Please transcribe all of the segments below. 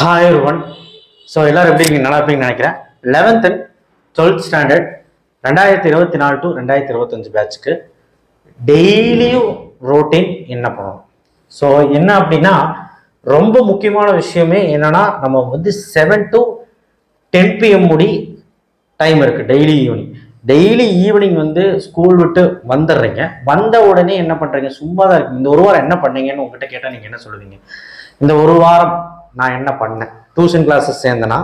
Hi everyone. So எல்லாரும் எப்படி இருக்கீங்க? நல்லா இருப்பீங்கன்னு நினைக்கிறேன். 11th and 12th standard 2024 to 2025 பேட்ச்க்கு டெய்லியும் ரொட்டீன் என்ன பண்ணணும்? ஸோ என்ன அப்படின்னா ரொம்ப முக்கியமான விஷயமே என்னன்னா நம்ம வந்து 7 to 10 PM முடி டைம் இருக்கு டெய்லி ஈவினிங் வந்து ஸ்கூல் விட்டு வந்துடுறீங்க. வந்த உடனே என்ன பண்றீங்க? சும்மா தான் இருக்கு. இந்த ஒரு வாரம் என்ன பண்ணீங்கன்னு உங்ககிட்ட கேட்டால் நீங்க என்ன சொல்லுவீங்க? இந்த ஒரு வாரம் நான் என்ன பண்ணேன்? டியூஷன் கிளாஸஸ் சேர்ந்தனா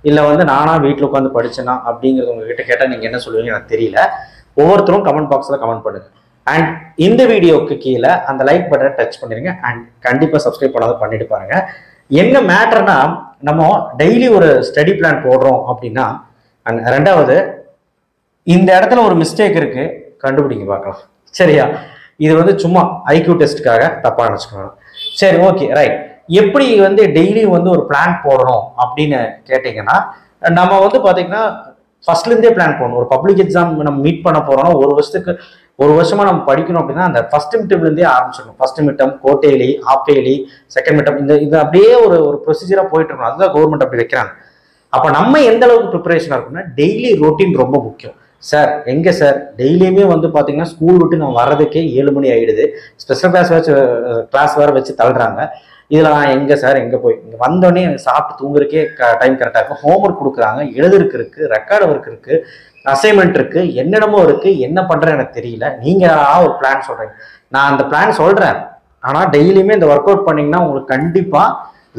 இல்லை வந்து நானா வீட்டில் உட்காந்து படிச்சேனா அப்படிங்கிறது உங்ககிட்ட கேட்டால் நீங்கள் என்ன சொல்லுவீங்க எனக்கு தெரியல. ஒவ்வொருத்தரும் கமெண்ட் பாக்ஸில் கமெண்ட் பண்ணுங்க. அண்ட் இந்த வீடியோவுக்கு கீழே அந்த லைக் பட்டனை டச் பண்ணிடுங்க. அண்ட் கண்டிப்பாக சப்ஸ்கிரைப் பண்ணாத பண்ணிட்டு பாருங்க. என்ன மேட்டர்னா நம்ம டெய்லி ஒரு ஸ்டடி பிளான் போடுறோம் அப்படின்னா, அண்ட் ரெண்டாவது இந்த இடத்துல ஒரு மிஸ்டேக் இருக்கு, கண்டுபிடிங்க பார்க்கலாம். சரியா? இது வந்து சும்மா ஐக்யூ டெஸ்ட்டுக்காக தப்பா நினச்சிக்கணும். சரி, ஓகே, ரைட். எப்படி வந்து டெய்லி வந்து ஒரு பிளான் போடணும் அப்படின்னு கேட்டிங்கன்னா, நம்ம வந்து பார்த்தீங்கன்னா ஃபர்ஸ்ட்லேருந்தே பிளான் போடணும். ஒரு பப்ளிக் எக்ஸாம் நம்ம மீட் பண்ண போறோம்னா ஒரு வருஷமா நம்ம படிக்கணும் அப்படின்னா அந்த first மிட்டம்லேருந்தே ஆரம்பிச்சிடணும். First midterm, கோட்டேலி, ஆப்பேலி, second midterm, இது அப்படியே ஒரு ப்ரொசீஜராக போயிட்டு இருக்கணும். அதுதான் கவர்மெண்ட் அப்படி வைக்கிறாங்க. அப்போ நம்ம எந்த அளவுக்கு ப்ரிப்பரேஷனாக இருக்குன்னா டெய்லி ரொட்டீன் ரொம்ப முக்கியம். சார் எங்கே சார் டெய்லியுமே வந்து பார்த்தீங்கன்னா ஸ்கூல் விட்டு நான் வர்றதுக்கே 7 மணி ஆகிடுது, ஸ்பெஷல் கிளாஸ் வேறு வச்சு தள்ளுறாங்க. இதில் நான் எங்கே சார் எங்கே போய் இங்கே வந்தோடனே எனக்கு சாப்பிட்டு தூங்குறதுக்கே டைம் கரெக்டாக இருக்கும். ஹோம்ஒர்க் கொடுக்குறாங்க, எழுதுறதுக்கு இருக்குது, ரெக்கார்டு ஒர்க் இருக்குது, அசைன்மெண்ட் இருக்குது, என்னென்னமோ இருக்குது. என்ன பண்ணுறேன்னு எனக்கு தெரியல. நீங்கள் ஒரு பிளான் சொல்கிறீங்க, நான் அந்த பிளான் சொல்கிறேன். ஆனால் டெய்லியுமே இந்த ஒர்க் அவுட் பண்ணிங்கன்னா உங்களுக்கு கண்டிப்பாக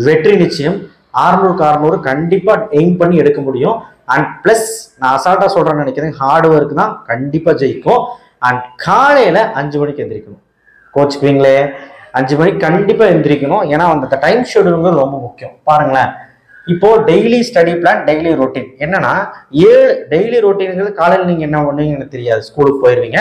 வெற்றி நிச்சயம். 600க்கு 600 கண்டிப்பாக எய்ம் பண்ணி எடுக்க முடியும். அண்ட் ப்ளஸ் நான் அசால்ட்டாக சொல்கிறேன்னு நினைக்கிறேன், ஹார்ட் ஒர்க் தான் கண்டிப்பாக ஜெயிக்கும். அண்ட் காலையில் 5 மணிக்கு எந்திரிக்கணும். கோச்சுக்குவீங்களே, 5 மணிக்கு கண்டிப்பாக எந்திரிக்கணும். ஏன்னா அந்த டைம் ஷெடியூலுங்கிறது ரொம்ப முக்கியம். பாருங்களேன், இப்போ daily study plan, daily routine என்னன்னா 7 டெய்லி ரொட்டீனுங்கிறது காலையில் நீங்கள் என்ன பண்ணுவீங்கன்னு எனக்கு தெரியாது, ஸ்கூலுக்கு போயிடுவீங்க.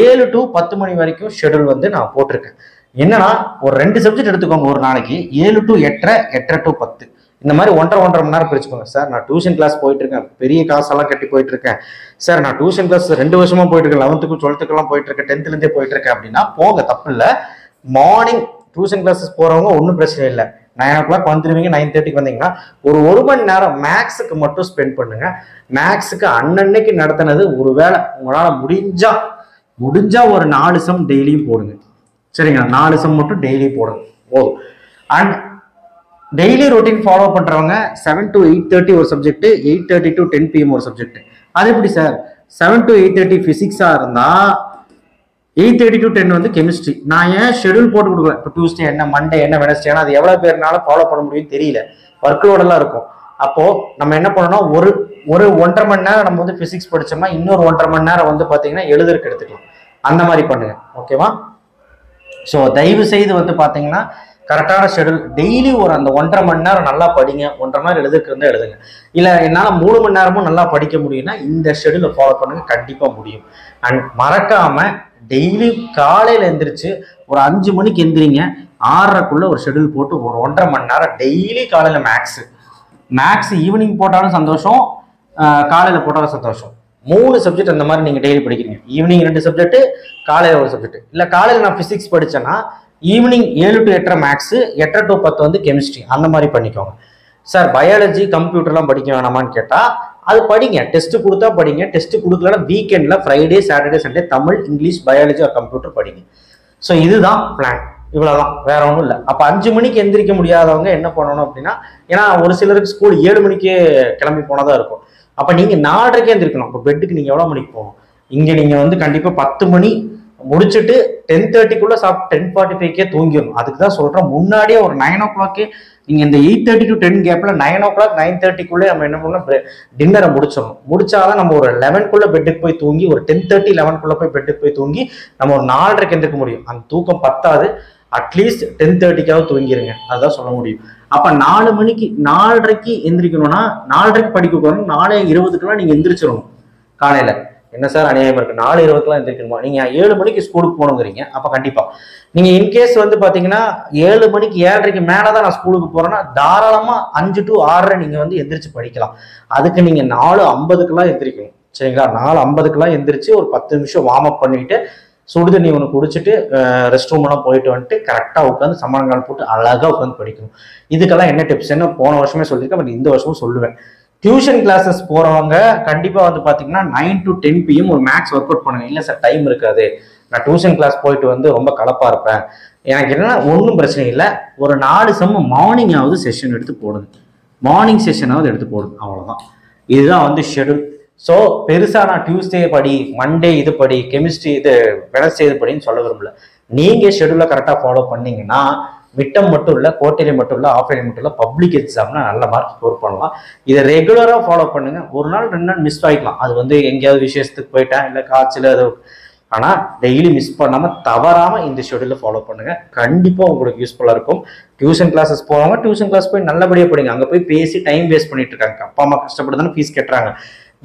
7 to 10 மணி வரைக்கும் ஷெடியூல் வந்து நான் போட்டிருக்கேன். என்னன்னா ஒரு 2 சப்ஜெக்ட் எடுத்துக்கோங்க ஒரு நாளைக்கு. 7 to 8:30, 8:30 to 10 இந்த மாதிரி 1.5 மணி நேரம் பிரிச்சுக்கோங்க. சார் நான் டியூஷன் கிளாஸ் போயிட்டு இருக்கேன், பெரிய காசெல்லாம் கட்டி போயிட்டு இருக்கேன். சார் நான் டியூஷன் கிளாஸ் 2 வருஷமா போயிட்டு இருக்கேன், 11th 12th போயிட்டு இருக்கேன், 10th போயிட்டு இருக்கேன் அப்படின்னா போங்க, தப்பு இல்லை. மார்னிங் டியூஷன் கிளாஸஸ் போறவங்க ஒன்றும் பிரச்சனை இல்லை. 9 o'clock வந்துருவீங்க, 9:30 வந்தீங்கன்னா ஒரு மணி நேரம் மேக்ஸுக்கு மட்டும் ஸ்பெண்ட் பண்ணுங்க. மேக்ஸுக்கு அன்னன்னைக்கு நடத்தினது ஒருவேளை உங்களால் முடிஞ்சா ஒரு 4 சம் டெய்லியும் போடுங்க. சரிங்களா? 4 சம் மட்டும் டெய்லி போடுங்க போதும். அண்ட் டெய்லி ரொட்டீன் ஃபாலோ பண்றவங்க 7 to 8:30 ஒரு சப்ஜெக்ட், 8:30 to 10 PM ஒரு சப்ஜெக்ட். அது எப்படி சார்? 7 to 8:30 பிசிக்ஸா இருந்தா 8:30 to 10 வந்து கெமிஸ்ட்ரி. நான் ஏன் ஷெடியூல் போட்டு கொடுக்குறேன்? இப்போ டியூஸ்டே என்ன, மண்டே என்ன, வெனஸ்டே என்ன, அது எவ்வளவு பேர்னால ஃபாலோ பண்ண முடியும்னு தெரியல, ஒர்க்லோடெல்லாம் இருக்கும். அப்போ நம்ம என்ன பண்ணணும், ஒரு 1.5 மணி நேரம் நம்ம வந்து பிசிக்ஸ் படிச்சோம்னா இன்னொரு 1.5 மணி நேரம் வந்து பார்த்தீங்கன்னா எழுதுறதுக்கு எடுத்துக்கலாம். அந்த மாதிரி பண்ணுங்க, ஓகேவா? ஸோ தயவு செய்து வந்து பார்த்தீங்கன்னா கரெக்டான ஷெடியூல் டெய்லி ஒரு அந்த 1.5 மணி நேரம் நல்லா படிங்க. 1.5 மணி நேரம் எழுதுக்கு எழுதுங்க. இல்லை என்னால் 3 மணி நேரமும் நல்லா படிக்க முடியும்னா இந்த ஷெடியூலை ஃபாலோ பண்ணுங்க, கண்டிப்பாக முடியும். அண்ட் மறக்காம டெய்லி காலையில் எந்திரிச்சு ஒரு 5 மணிக்கு எந்திரிங்க. 6:30க்குள்ள ஒரு ஷெடியூல் போட்டு ஒரு 1.5 மணி நேரம் டெய்லி காலையில் மேக்ஸ் ஈவினிங் போட்டாலும் சந்தோஷம், காலையில் போட்டாலும் சந்தோஷம். 3 சப்ஜெக்ட் அந்த மாதிரி நீங்கள் டெய்லி படிக்கிறீங்க. ஈவினிங் 2 சப்ஜெக்ட், காலையில் ஒரு சப்ஜெக்ட். இல்லை காலையில் நான் பிசிக்ஸ் படித்தேன்னா ஈவினிங் 7 to 8:30 மேக்ஸ், 8:30 to 10 வந்து கெமிஸ்ட்ரி. அந்த மாதிரி பண்ணிக்கோங்க. சார் பயாலஜி கம்ப்யூட்டர்லாம் படிக்க வேணாமான்னு கேட்டால் அது படிங்க, டெஸ்ட் கொடுத்தா படிங்க. டெஸ்ட் கொடுக்கலன்னா வீக்கெண்டில் Friday, Saturday, Sunday Tamil, English, biology ஒரு கம்ப்யூட்டர் படிங்க. ஸோ இதுதான் பிளான், இவ்வளோதான், வேற ஒன்றும் இல்லை. அப்போ 5 மணிக்கு எந்திரிக்க முடியாதவங்க என்ன பண்ணணும் அப்படின்னா, ஏன்னா ஒரு சிலருக்கு ஸ்கூல் 7 மணிக்கே கிளம்பி போனதாக இருக்கும். அப்போ நீங்கள் 4:30க்கே எந்திரிக்கணும். இப்போ பெட்டுக்கு நீங்கள் எவ்வளோ மணிக்கு போகணும்? இங்கே நீங்கள் வந்து கண்டிப்பாக 10 மணி முடிச்சுட்டு 10:30க்குள்ள சாப்பிட்டு 10:45 தூங்கிடணும். அதுக்கு தான் சொல்றேன், முன்னாடியே ஒரு 9 o'clock நீங்க இந்த 8:30 to 10 கேப்ல 9 o'clock 9:30க்குள்ளே நம்ம என்ன பண்ணணும், டின்னரை முடிச்சிடணும். முடிச்சாதான் நம்ம ஒரு 11க்குள்ள பெட்டுக்கு போய் தூங்கி, ஒரு 10:30 11க்குள்ள போய் பெட்டுக்கு போய் தூங்கி நம்ம ஒரு 4:30க்கு எந்திரிக்க முடியும். அந்த தூக்கம் பத்தாது, அட்லீஸ்ட் 10:30க்காவது தூங்கிடுங்க, அதுதான் சொல்ல முடியும். அப்ப 4 மணிக்கு 4:30க்கு எந்திரிக்கணும்னா 4:30க்கு படிக்க போறோம், 4:20க்குலாம் நீங்க எந்திரிச்சிடணும். காலையில என்ன சார் அநியாயமா இருக்கு, 4:20க்குலாம் எந்திரிக்கணுமா? நீங்க 7 மணிக்கு ஸ்கூலுக்கு போகணுங்கிறீங்க. அப்ப கண்டிப்பா நீங்க இன்கேஸ் வந்து பாத்தீங்கன்னா 7 மணிக்கு 7:30க்கு மேலதான் நான் ஸ்கூலுக்கு போறேன்னா தாராளமா 5 to 6:30 நீங்க வந்து எந்திரிச்சு படிக்கலாம். அதுக்கு நீங்க 4:50க்குலாம் எந்திரிக்கணும். சரிங்களா? 4:50க்குலாம் எந்திரிச்சு ஒரு 10 நிமிஷம் வார்ம் அப் பண்ணிட்டு சுடு தண்ணி ஒன்று குடிச்சிட்டு ரெஸ்ட் ரூம் எல்லாம் போயிட்டு வந்துட்டு கரெக்டாக உட்காந்து சமணங்கால் போட்டு அழகாக உட்காந்து படிக்கணும். இதுக்கெல்லாம் என்ன டிப்ஸ் என்ன போன வருஷமே சொல்லியிருக்கேன், பட் இந்த வருஷமும் சொல்லுவேன். டியூஷன் கிளாஸஸ் போறவங்க கண்டிப்பாக வந்து பார்த்தீங்கன்னா 9 to 10 PM ஒரு மேக்ஸ் ஒர்க் அவுட் பண்ணுங்க. இல்லை சார் டைம் இருக்காது, நான் டியூஷன் கிளாஸ் போயிட்டு வந்து ரொம்ப கலப்பா இருப்பேன், எனக்கு என்னன்னா ஒன்றும் பிரச்சனை இல்லை, ஒரு 4 செம்ம மார்னிங்காவது செஷன் எடுத்து போடுங்க, மார்னிங் செஷனாவது எடுத்து போடுங்க, அவ்வளோதான். இதுதான் வந்து ஷெடியூல். ஸோ பெருசாக நான் டியூஸ்டே படி, மண்டே இது படி, கெமிஸ்ட்ரி இது வெனஸ்டே இது படின்னு சொல்ல விரும்பல. நீங்கள் ஷெடியூலை கரெக்டாக ஃபாலோ பண்ணீங்கன்னா மிட்டம் மட்டும் இல்லை, குவார்டர்லி மட்டும் இல்லை, ஆஃப் இயர்லி மட்டும் இல்லை, பப்ளிக் எக்ஸாம்னா நல்ல மார்க் ஸ்கோர் பண்ணலாம். இதை ரெகுலராக ஃபாலோ பண்ணுங்க. ஒரு நாள் 2 நாள் மிஸ் ஆகிக்கலாம், அது வந்து எங்கேயாவது விசேஷத்துக்கு போயிட்டேன் இல்லை காய்ச்சல் அது. ஆனால் டெய்லி மிஸ் பண்ணாமல் தவறாமல் இந்த ஷெடியூலை ஃபாலோ பண்ணுங்க, கண்டிப்பாக உங்களுக்கு யூஸ்ஃபுல்லாக இருக்கும். டியூஷன் கிளாஸஸ் போவாங்க, டியூஷன் கிளாஸ் போய் நல்லபடியாக படிங்க. அங்கே போய் பேசி டைம் வேஸ்ட் பண்ணிட்டு இருக்காங்க, அப்பா அம்மா கஷ்டப்பட்டு தானே ஃபீஸ் கட்டுறாங்க.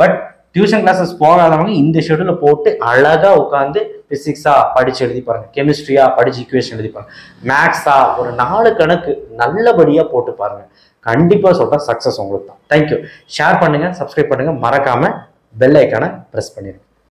பட் டியூஷன் கிளாஸஸ் போகாதவங்க இந்த ஷெடியூலை போட்டு அழகா உட்காந்து பிசிக்ஸா படிச்சு எழுதி பாருங்க, கெமிஸ்ட்ரியா படிச்சு ஈக்குவேஷன் எழுதி பாருங்க, மேக்ஸா ஒரு 4 கணக்கு நல்லபடியா போட்டு பாருங்க. கண்டிப்பா சொல்றேன், சக்சஸ் உங்களுக்கு தான். தேங்க்யூ. ஷேர் பண்ணுங்க, சப்ஸ்கிரைப் பண்ணுங்க, மறக்காம பெல் ஐக்கானை பிரஸ் பண்ணிடுங்க.